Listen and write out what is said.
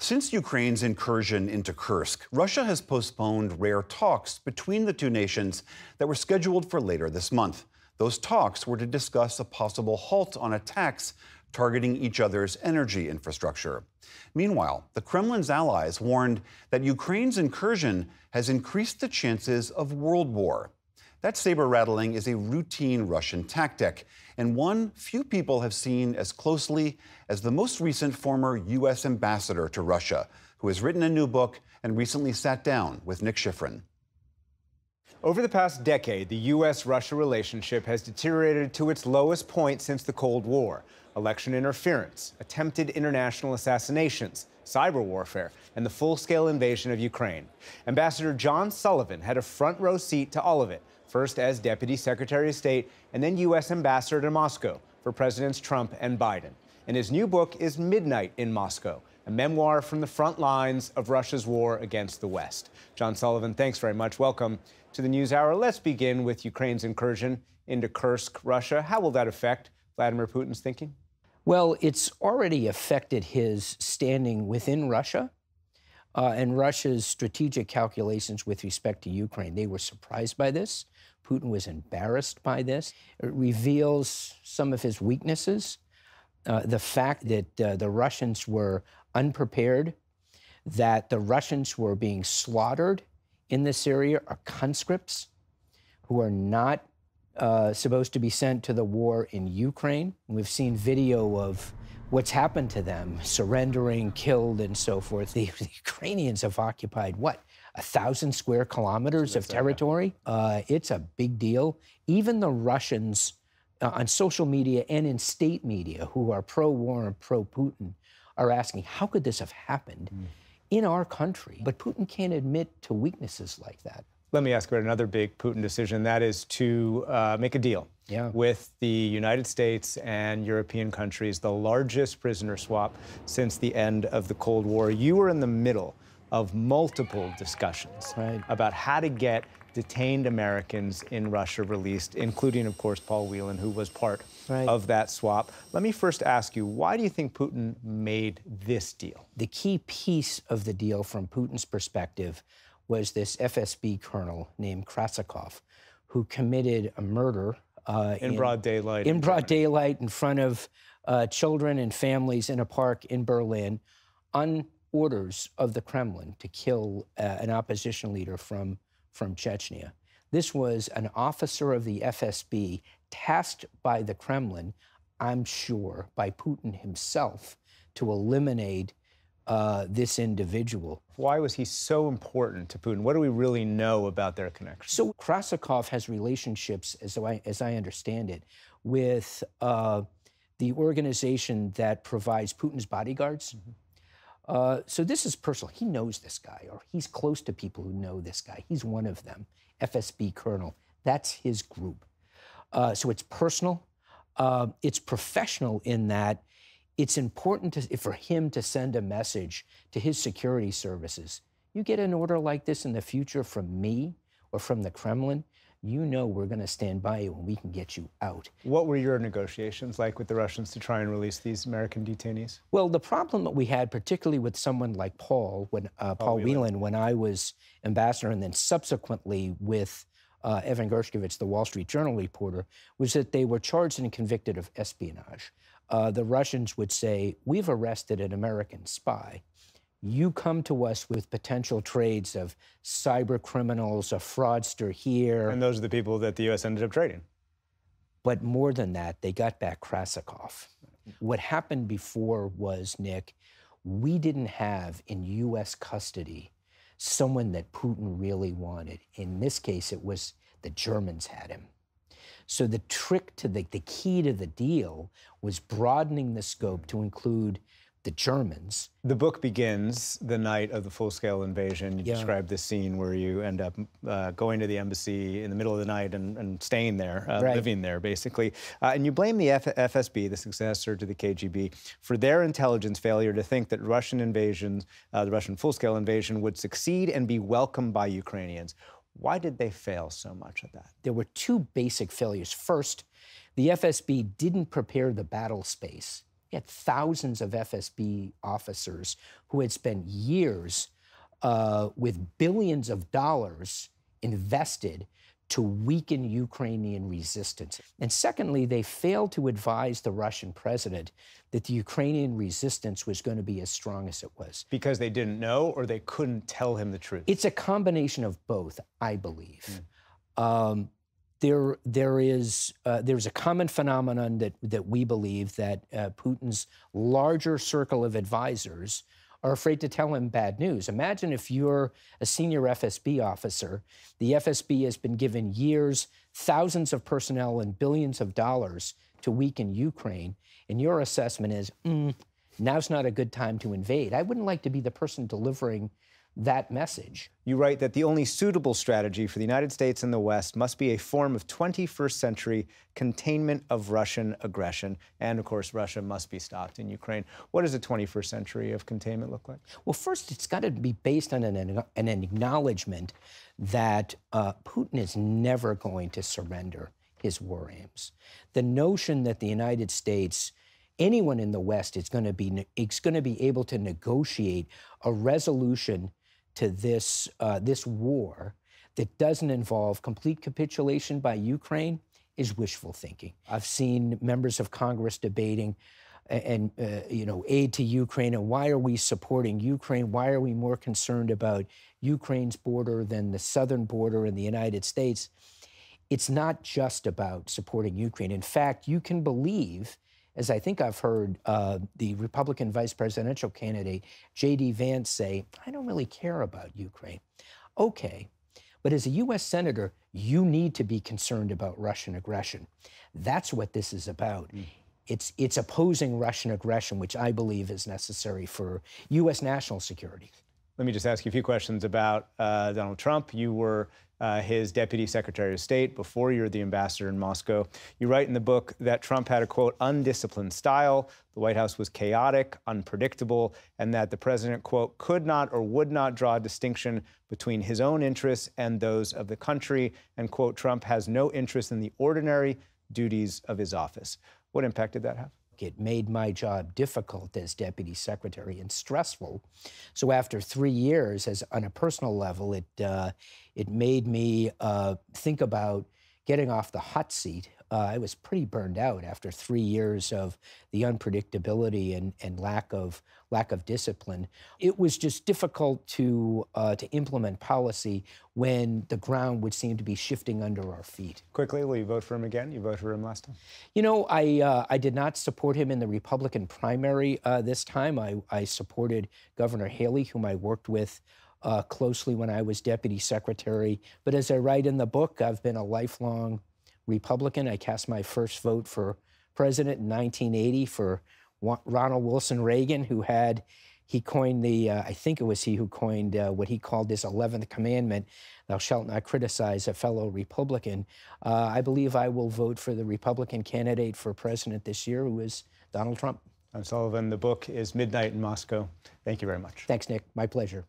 Since Ukraine's incursion into Kursk, Russia has postponed rare talks between the two nations that were scheduled for later this month. Those talks were to discuss a possible halt on attacks targeting each other's energy infrastructure. Meanwhile, the Kremlin's allies warned that Ukraine's incursion has increased the chances of world war. That saber-rattling is a routine Russian tactic, and one few people have seen as closely as the most recent former U.S. ambassador to Russia, who has written a new book and recently sat down with Nick Schifrin. Over the past decade, the U.S.-Russia relationship has deteriorated to its lowest point since the Cold War. Election interference, attempted international assassinations, cyber warfare, and the full-scale invasion of Ukraine. Ambassador John Sullivan had a front-row seat to all of it, first as Deputy Secretary of State and then U.S. Ambassador to Moscow for Presidents Trump and Biden. And his new book is Midnight in Moscow, a memoir from the front lines of Russia's war against the West. John Sullivan, thanks very much. Welcome to the NewsHour. Let's begin with Ukraine's incursion into Kursk, Russia. How will that affect Vladimir Putin's thinking? Well, it's already affected his standing within Russia and Russia's strategic calculations with respect to Ukraine. They were surprised by this. Putin was embarrassed by this. It reveals some of his weaknesses. The fact that the Russians were unprepared, that the Russians who are being slaughtered in this area are conscripts who are not supposed to be sent to the war in Ukraine. We've seen video of what's happened to them, surrendering, killed, and so forth. The Ukrainians have occupied, what, 1,000 square kilometers of territory? It's a big deal. Even the Russians on social media and in state media who are pro-war and pro-Putin are asking, how could this have happened in our country? But Putin can't admit to weaknesses like that. Let me ask about another big Putin decision, that is to make a deal with the United States and European countries, the largest prisoner swap since the end of the Cold War. You were in the middle of multiple discussions about how to get detained Americans in Russia released, including, of course, Paul Whelan, who was part of that swap. Let me first ask you, why do you think Putin made this deal? The key piece of the deal from Putin's perspective was this FSB colonel named Krasikov, who committed a murder in broad daylight. In broad daylight, in front of children and families in a park in Berlin, on orders of the Kremlin to kill an opposition leader from Chechnya. This was an officer of the FSB tasked by the Kremlin, I'm sure, by Putin himself, to eliminate this individual. Why was he so important to Putin? What do we really know about their connection? So Krasikov has relationships, as I understand it, with the organization that provides Putin's bodyguards. So this is personal. He knows this guy, or he's close to people who know this guy. He's one of them, FSB colonel. That's his group. So it's personal. It's professional in that it's important for him to send a message to his security services. You get an order like this in the future from me or from the Kremlin, you know we're going to stand by you and we can get you out. What were your negotiations like with the Russians to try and release these American detainees? Well, the problem that we had, particularly with someone like Paul Whelan, when I was ambassador, and then subsequently with Evan Gershkovich, the Wall Street Journal reporter, was that they were charged and convicted of espionage. The Russians would say, we've arrested an American spy. You come to us with potential trades of cyber criminals, a fraudster here. And those are the people that the U.S. ended up trading. But more than that, they got back Krasikov. What happened before was, Nick, we didn't have in U.S. custody someone that Putin really wanted. In this case, it was the Germans had him. So the trick to the key to the deal was broadening the scope to include the Germans. The book begins the night of the full-scale invasion. You describe this scene where you end up going to the embassy in the middle of the night and staying there, living there, basically. And you blame the FSB, the successor to the KGB, for their intelligence failure to think that Russian invasions, the Russian full-scale invasion, would succeed and be welcomed by Ukrainians. Why did they fail so much at that? There were two basic failures. First, the FSB didn't prepare the battle space He had thousands of FSB officers who had spent years with billions of dollars invested to weaken Ukrainian resistance. And secondly, they failed to advise the Russian president that the Ukrainian resistance was going to be as strong as it was. Because they didn't know, or they couldn't tell him the truth? It's a combination of both, I believe. There's a common phenomenon that we believe that Putin's larger circle of advisors are afraid to tell him bad news. Imagine if you're a senior FSB officer, the FSB has been given years, thousands of personnel, and billions of dollars to weaken Ukraine, and your assessment is, now's not a good time to invade. I wouldn't like to be the person delivering that message. You write that the only suitable strategy for the United States and the West must be a form of 21st century containment of Russian aggression. And of course, Russia must be stopped in Ukraine. What does a 21st century of containment look like? Well, first, it's got to be based on an acknowledgement that Putin is never going to surrender his war aims. The notion that the United States, anyone in the West, is going to be able to negotiate a resolution to this war that doesn't involve complete capitulation by Ukraine is wishful thinking. I've seen members of Congress debating aid to Ukraine, and why are we supporting Ukraine? Why are we more concerned about Ukraine's border than the southern border in the United States? It's not just about supporting Ukraine. In fact, you can believe, as I think I've heard the Republican vice presidential candidate, J.D. Vance, say, I don't really care about Ukraine. Okay, but as a U.S. senator, you need to be concerned about Russian aggression. That's what this is about. It's opposing Russian aggression, which I believe is necessary for U.S. national security. Let me just ask you a few questions about Donald Trump. You were his deputy secretary of state before you were the ambassador in Moscow. You write in the book that Trump had a, quote, undisciplined style, the White House was chaotic, unpredictable, and that the president, quote, could not or would not draw a distinction between his own interests and those of the country, and, quote, Trump has no interest in the ordinary duties of his office. What impact did that have? It made my job difficult as deputy secretary and stressful. So after 3 years, on a personal level, it made me think about getting off the hot seat. I was pretty burned out after 3 years of the unpredictability and lack of discipline. It was just difficult to implement policy when the ground would seem to be shifting under our feet. Quickly, will you vote for him again? You voted for him last time. You know, I did not support him in the Republican primary this time. I supported Governor Haley, whom I worked with closely when I was deputy secretary. But as I write in the book, I've been a lifelong Republican. I cast my first vote for president in 1980 for Ronald Wilson Reagan, he coined I think it was he who coined what he called his 11th commandment, thou shalt not criticize a fellow Republican. I believe I will vote for the Republican candidate for president this year, who is Donald Trump. I'm Sullivan. The book is Midnight in Moscow. Thank you very much. Thanks, Nick. My pleasure.